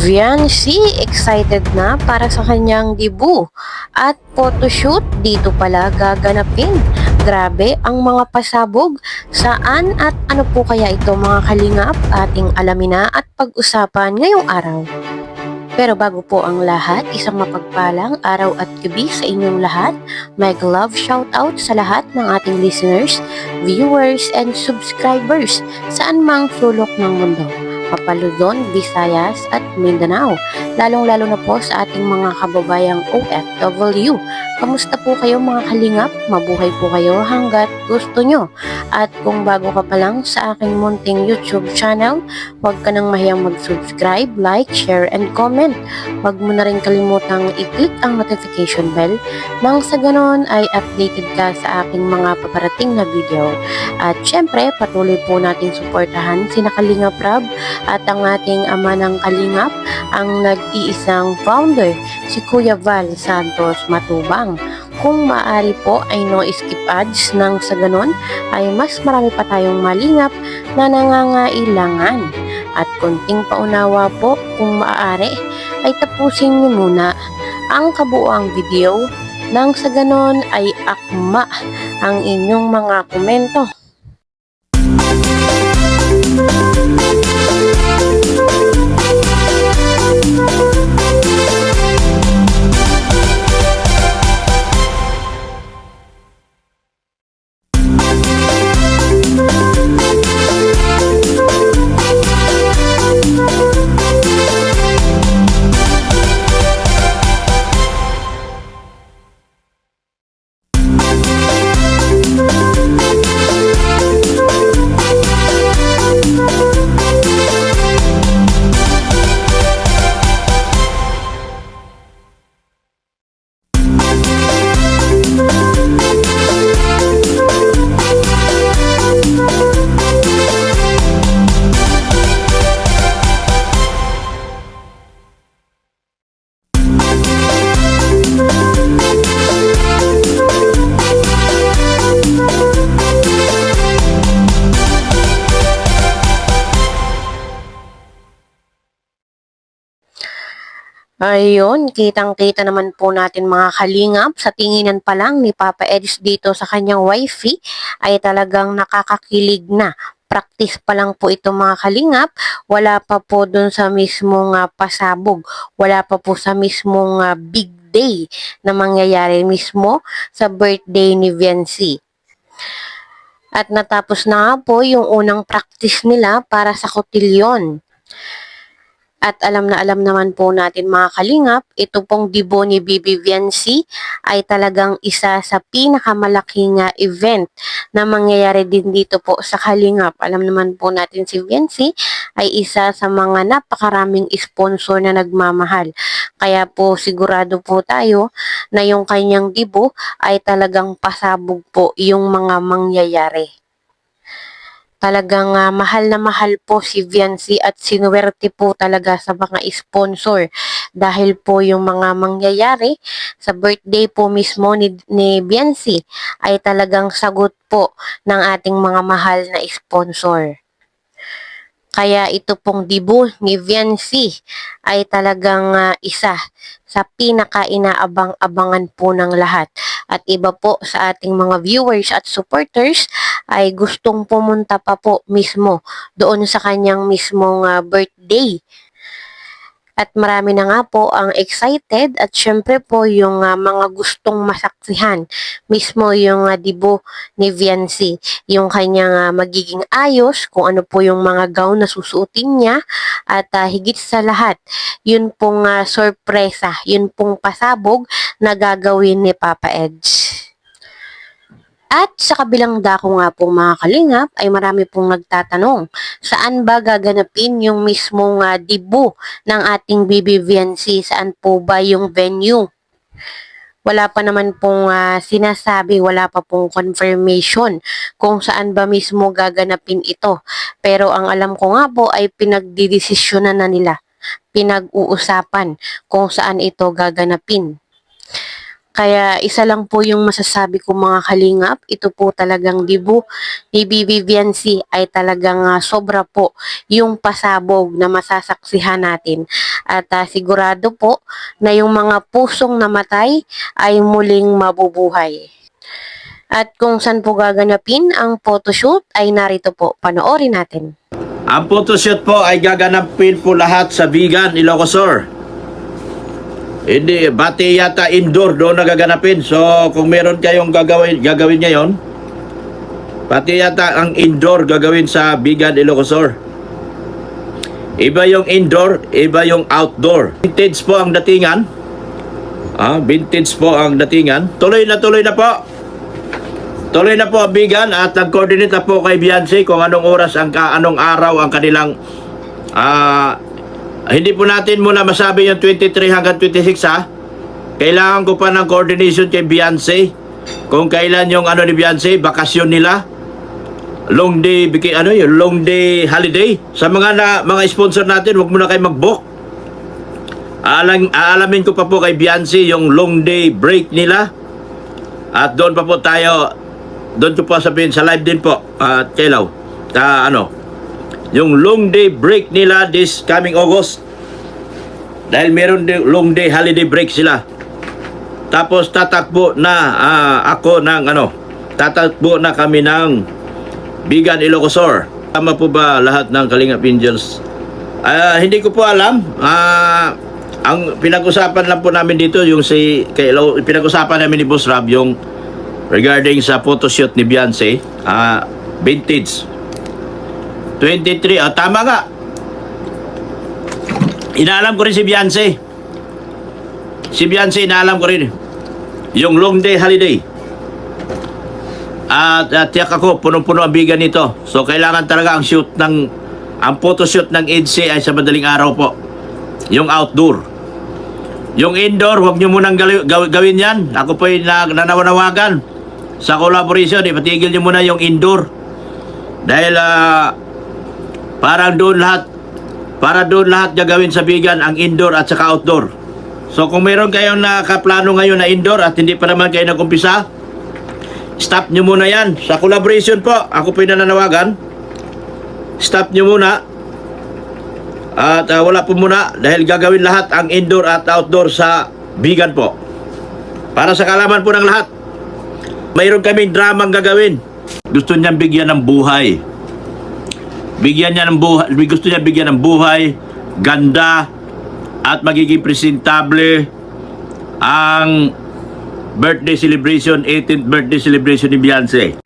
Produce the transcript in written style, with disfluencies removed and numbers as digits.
Viancy excited na para sa kanyang debut at photoshoot dito pala gaganapin. Grabe ang mga pasabog. Saan at ano po kaya ito mga kalingap? Ating alamin na at pag-usapan ngayong araw. Pero bago po ang lahat, isang mapagpalang araw at gabi sa inyong lahat. Mega love shoutout sa lahat ng ating listeners, viewers, and subscribers saan mang sulok ng mundo. Papaluzon, Visayas at Mindanao. Lalong-lalo na po sa ating mga kababayang OFW. Kamusta po kayo mga kalingap? Mabuhay po kayo hanggat gusto nyo. At kung bago ka pa lang sa aking munting YouTube channel, huwag ka nang mahiyang mag-subscribe, like, share, and comment. Huwag mo na rin kalimutang i-click ang notification bell nang sa ganon ay updated ka sa aking mga paparating na video. At syempre, patuloy po nating suportahan sina Kalingap Rab at ang ating ama ng Kalingap, ang nag-iisang founder, si Kuya Val Santos Matubang. Kung maaari po ay no skip ads nang sa ganon ay mas marami pa tayong malingap na nangangailangan. At konting paunawa po kung maaari ay tapusin niyo muna ang kabuuang video nang sa ganon ay akma ang inyong mga komento. Ayun, kitang-kita naman po natin mga kalingap, sa tinginan pa lang ni Papa Eds dito sa kanyang wifey ay talagang nakakakilig na. Practice pa lang po ito mga kalingap, wala pa po dun sa mismong pasabog, wala pa po sa mismong big day na mangyayari mismo sa birthday ni Viancy. At natapos na nga po yung unang practice nila para sa kotilyon. At alam na alam naman po natin mga kalingap, ito pong debut ni Bibi Viancy ay talagang isa sa pinakamalaking event na mangyayari din dito po sa Kalingap. Alam naman po natin si Viancy ay isa sa mga napakaraming sponsor na nagmamahal. Kaya po sigurado po tayo na yung kanyang debut ay talagang pasabog po yung mga mangyayari. Talagang mahal na mahal po si Viancy at sinuwerte po talaga sa mga sponsor dahil po yung mga mangyayari sa birthday po mismo ni Viancy ay talagang sagot po ng ating mga mahal na sponsor. Kaya ito pong debut ni Viancy ay talagang isa sa pinaka-inaabang-abangan po ng lahat. At iba po sa ating mga viewers at supporters ay gustong pumunta pa po mismo doon sa kanyang mismong birthday. At marami na nga po ang excited at syempre po yung mga gustong masaksihan mismo yung debut ni Viancy. Yung kanyang magiging ayos, kung ano po yung mga gown na susuotin niya at higit sa lahat, yun pong sorpresa, yun pong pasabog na gagawin ni Papa Eds. At sa kabilang dako nga po mga kalingap ay marami pong nagtatanong saan ba gaganapin yung mismong debut ng ating Bibi Viancy, saan po ba yung venue? Wala pa naman pong sinasabi, wala pa pong confirmation kung saan ba mismo gaganapin ito. Pero ang alam ko nga po ay pinagdidesisyonan na nila, pinag-uusapan kung saan ito gaganapin. Kaya isa lang po yung masasabi ko mga kalingap, ito po talagang dibu ni Bibi Viancy ay talagang sobra po yung pasabog na masasaksihan natin. At sigurado po na yung mga pusong namatay ay muling mabubuhay. At kung saan po gaganapin ang photoshoot ay narito po, panoorin natin. Ang photoshoot po ay gaganapin po lahat sa Vigan, Ilocosur. Hindi, bati yata indoor doon nagaganapin. So, kung meron kayong gagawin ngayon, pati yata ang indoor gagawin sa Vigan, Ilocosur. Iba yung indoor, iba yung outdoor. Vintage po ang datingan. Vintage po ang datingan. Tuloy na po. Tuloy na po ang Vigan at nag-coordinate na po kay Viancy kung anong oras, anong araw ang kanilang hindi po natin muna masabi yung 23 hanggang 26 ha. Kailangan ko pa ng coordination kay Viancy kung kailan yung ni Viancy, bakasyon nila. Long day, yung long day holiday. Sa mga sponsor natin, wag muna kayo mag-book. Aalamin ko pa po kay Viancy yung long day break nila. At doon pa po tayo, doon ko po sabihin sa live din po, kailaw. Yung long day break nila this coming August. Dahil meron long day holiday break sila. Tapos tatakbo na tatakbo na kami ng Vigan, Ilocosur. Tama po ba lahat ng Kalingap Angels? Hindi ko po alam. Ang pinag-usapan lang po namin dito yung pinag-usapan namin ni Boss Rob yung regarding sa photoshoot ni Viancy, vintage 23, tama nga. Inaalam ko rin si Viancy. Si Viancy, inaalam ko rin. Yung long day holiday. At tiyak ako, punong-puno ang Vigan nito. So, kailangan talaga ang photoshoot ng EDC ay sa madaling araw po. Yung outdoor. Yung indoor, huwag nyo munang gawin yan. Ako po yung nanawanawagan sa collaboration. Ipatigil nyo muna yung indoor. Dahil, para doon lahat gagawin sa Vigan ang indoor at saka outdoor. So kung meron kayong nakaplano ngayon na indoor at hindi pa naman kayo nag-umpisa, stop nyo muna yan. Sa collaboration po, ako po yung nananawagan. Stop nyo muna. At wala po muna dahil gagawin lahat ang indoor at outdoor sa Vigan po. Para sa kalaman po ng lahat. Mayroon kaming dramang gagawin. Gusto niyang bigyan ng buhay. Gusto niya bigyan ng buhay, ganda, at magiging presentable ang birthday celebration, 18th birthday celebration ni Viancy.